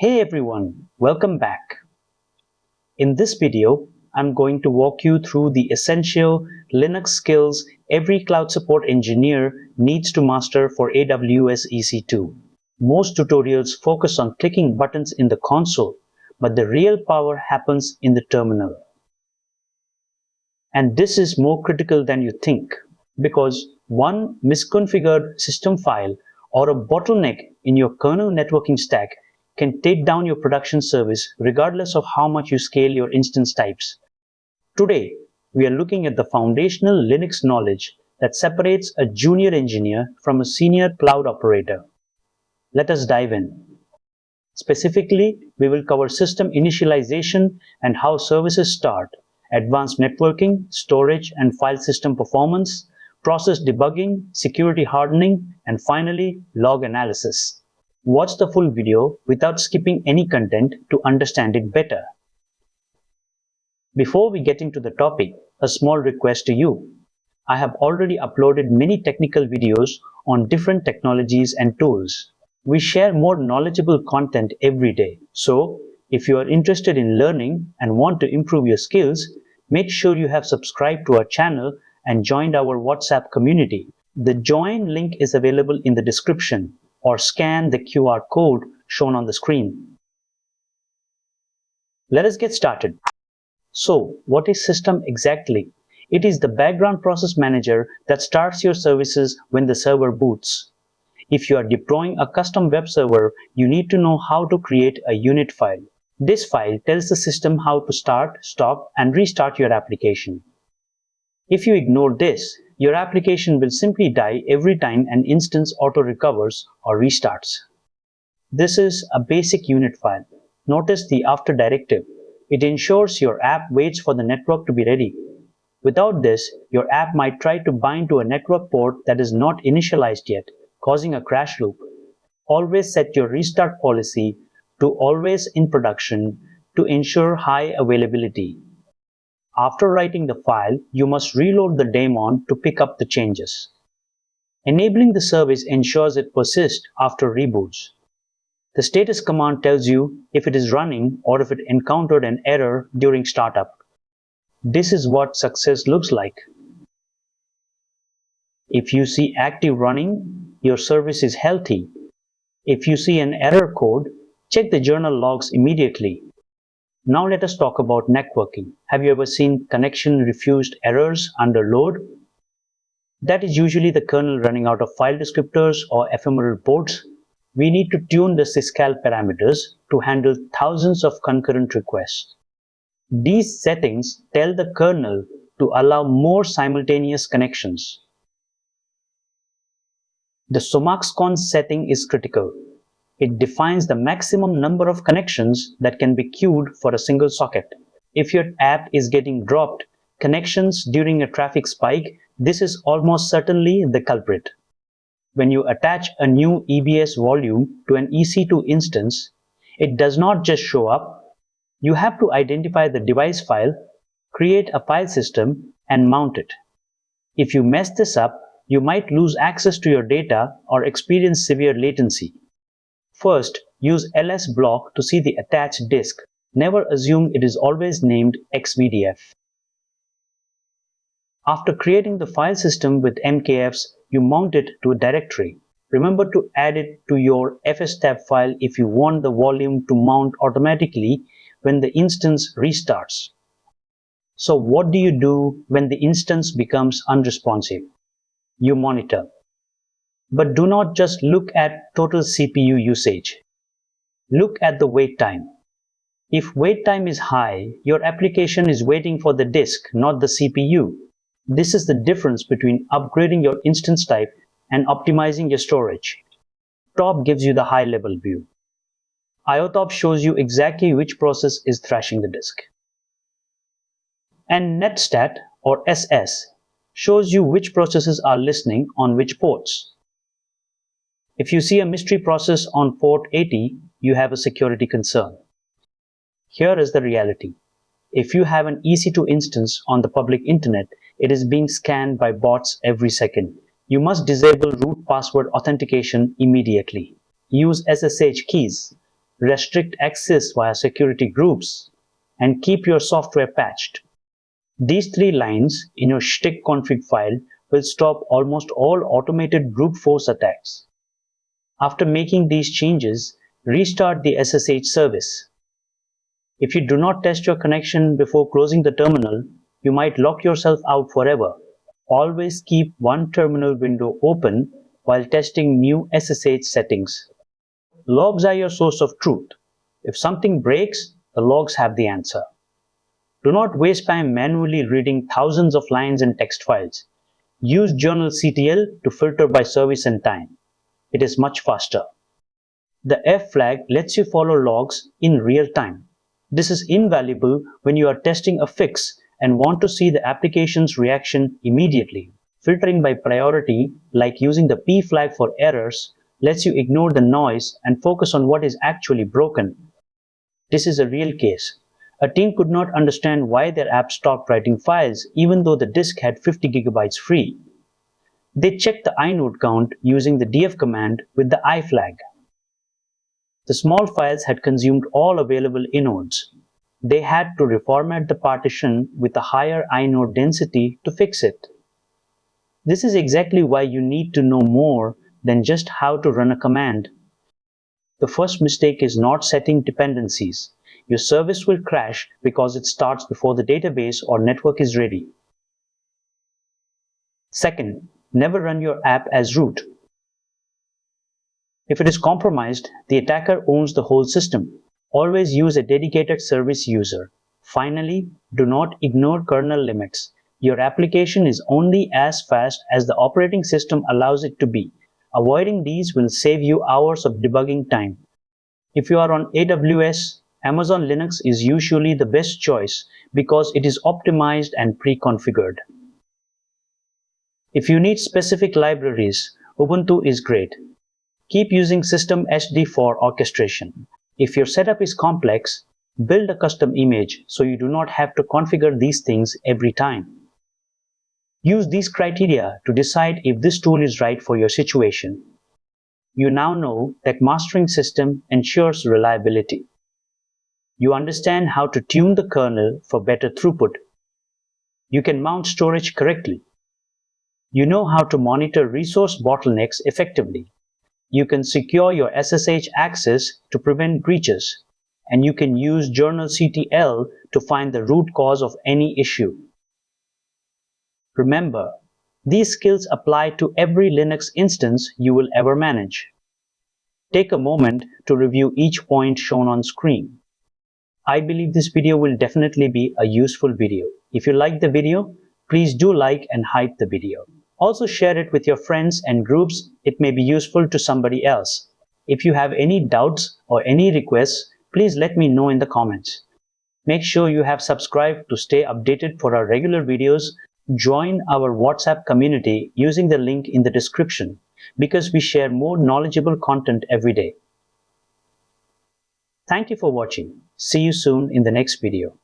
Hey everyone, welcome back. In this video, I'm going to walk you through the essential Linux skills every cloud support engineer needs to master for AWS EC2. Most tutorials focus on clicking buttons in the console, but the real power happens in the terminal. And this is more critical than you think, because one misconfigured system file or a bottleneck in your kernel networking stack can take down your production service regardless of how much you scale your instance types. Today, we are looking at the foundational Linux knowledge that separates a junior engineer from a senior cloud operator. Let us dive in. Specifically, we will cover system initialization and how services start, advanced networking, storage and file system performance, process debugging, security hardening, and finally, log analysis. Watch the full video without skipping any content to understand it better. Before we get into the topic, a small request to you. I have already uploaded many technical videos on different technologies and tools. We share more knowledgeable content every day. So, if you are interested in learning and want to improve your skills, make sure you have subscribed to our channel and joined our WhatsApp community. The join link is available in the description, or scan the QR code shown on the screen. Let us get started. So, what is system exactly? It is the background process manager that starts your services when the server boots. If you are deploying a custom web server, you need to know how to create a unit file. This file tells the system how to start, stop, and restart your application. If you ignore this, your application will simply die every time an instance auto-recovers or restarts. This is a basic unit file. Notice the after directive. It ensures your app waits for the network to be ready. Without this, your app might try to bind to a network port that is not initialized yet, causing a crash loop. Always set your restart policy to always in production to ensure high availability. After writing the file, you must reload the daemon to pick up the changes. Enabling the service ensures it persists after reboots. The status command tells you if it is running or if it encountered an error during startup. This is what success looks like. If you see active running, your service is healthy. If you see an error code, check the journal logs immediately. Now let us talk about networking. Have you ever seen connection refused errors under load? That is usually the kernel running out of file descriptors or ephemeral ports. We need to tune the syscal parameters to handle thousands of concurrent requests. These settings tell the kernel to allow more simultaneous connections. The SOMAXCON setting is critical. It defines the maximum number of connections that can be queued for a single socket. If your app is getting dropped connections during a traffic spike, this is almost certainly the culprit. When you attach a new EBS volume to an EC2 instance, it does not just show up. You have to identify the device file, create a file system, and mount it. If you mess this up, you might lose access to your data or experience severe latency. First, use lsblock to see the attached disk. Never assume it is always named xvdf. After creating the file system with mkfs, you mount it to a directory. Remember to add it to your fstab file if you want the volume to mount automatically when the instance restarts. So what do you do when the instance becomes unresponsive? You monitor. But do not just look at total CPU usage. Look at the wait time. If wait time is high, your application is waiting for the disk, not the CPU. This is the difference between upgrading your instance type and optimizing your storage. Top gives you the high-level view. IOTOP shows you exactly which process is thrashing the disk. And netstat, or SS, shows you which processes are listening on which ports. If you see a mystery process on port 80, you have a security concern. Here is the reality. If you have an EC2 instance on the public internet, it is being scanned by bots every second. You must disable root password authentication immediately. Use SSH keys. restrict access via security groups, and keep your software patched. These 3 lines in your shtick config file will stop almost all automated brute force attacks. After making these changes, restart the SSH service. If you do not test your connection before closing the terminal, you might lock yourself out forever. Always keep one terminal window open while testing new SSH settings. Logs are your source of truth. If something breaks, the logs have the answer. Do not waste time manually reading thousands of lines in text files. Use journalctl to filter by service and time. It is much faster. The F flag lets you follow logs in real time. This is invaluable when you are testing a fix and want to see the application's reaction immediately. Filtering by priority, like using the P flag for errors, lets you ignore the noise and focus on what is actually broken. This is a real case. A team could not understand why their app stopped writing files even though the disk had 50 gigabytes free. They checked the inode count using the df command with the I flag. The small files had consumed all available inodes. They had to reformat the partition with a higher inode density to fix it. This is exactly why you need to know more than just how to run a command. The first mistake is not setting dependencies. Your service will crash because it starts before the database or network is ready. Second, never run your app as root. If it is compromised, the attacker owns the whole system. Always use a dedicated service user. Finally, do not ignore kernel limits. Your application is only as fast as the operating system allows it to be. Avoiding these will save you hours of debugging time. If you are on AWS, Amazon Linux is usually the best choice because it is optimized and pre-configured. If you need specific libraries, Ubuntu is great. Keep using systemhd for orchestration. If your setup is complex, build a custom image so you do not have to configure these things every time. Use these criteria to decide if this tool is right for your situation. You now know that mastering system ensures reliability. You understand how to tune the kernel for better throughput. You can mount storage correctly. You know how to monitor resource bottlenecks effectively. You can secure your SSH access to prevent breaches, and you can use journalctl to find the root cause of any issue. Remember, these skills apply to every Linux instance you will ever manage. Take a moment to review each point shown on screen. I believe this video will definitely be a useful video. If you liked the video, please do like and hype the video. Also share it with your friends and groups. It may be useful to somebody else. If you have any doubts or any requests, please let me know in the comments. Make sure you have subscribed to stay updated for our regular videos. Join our WhatsApp community using the link in the description because we share more knowledgeable content every day. Thank you for watching. See you soon in the next video.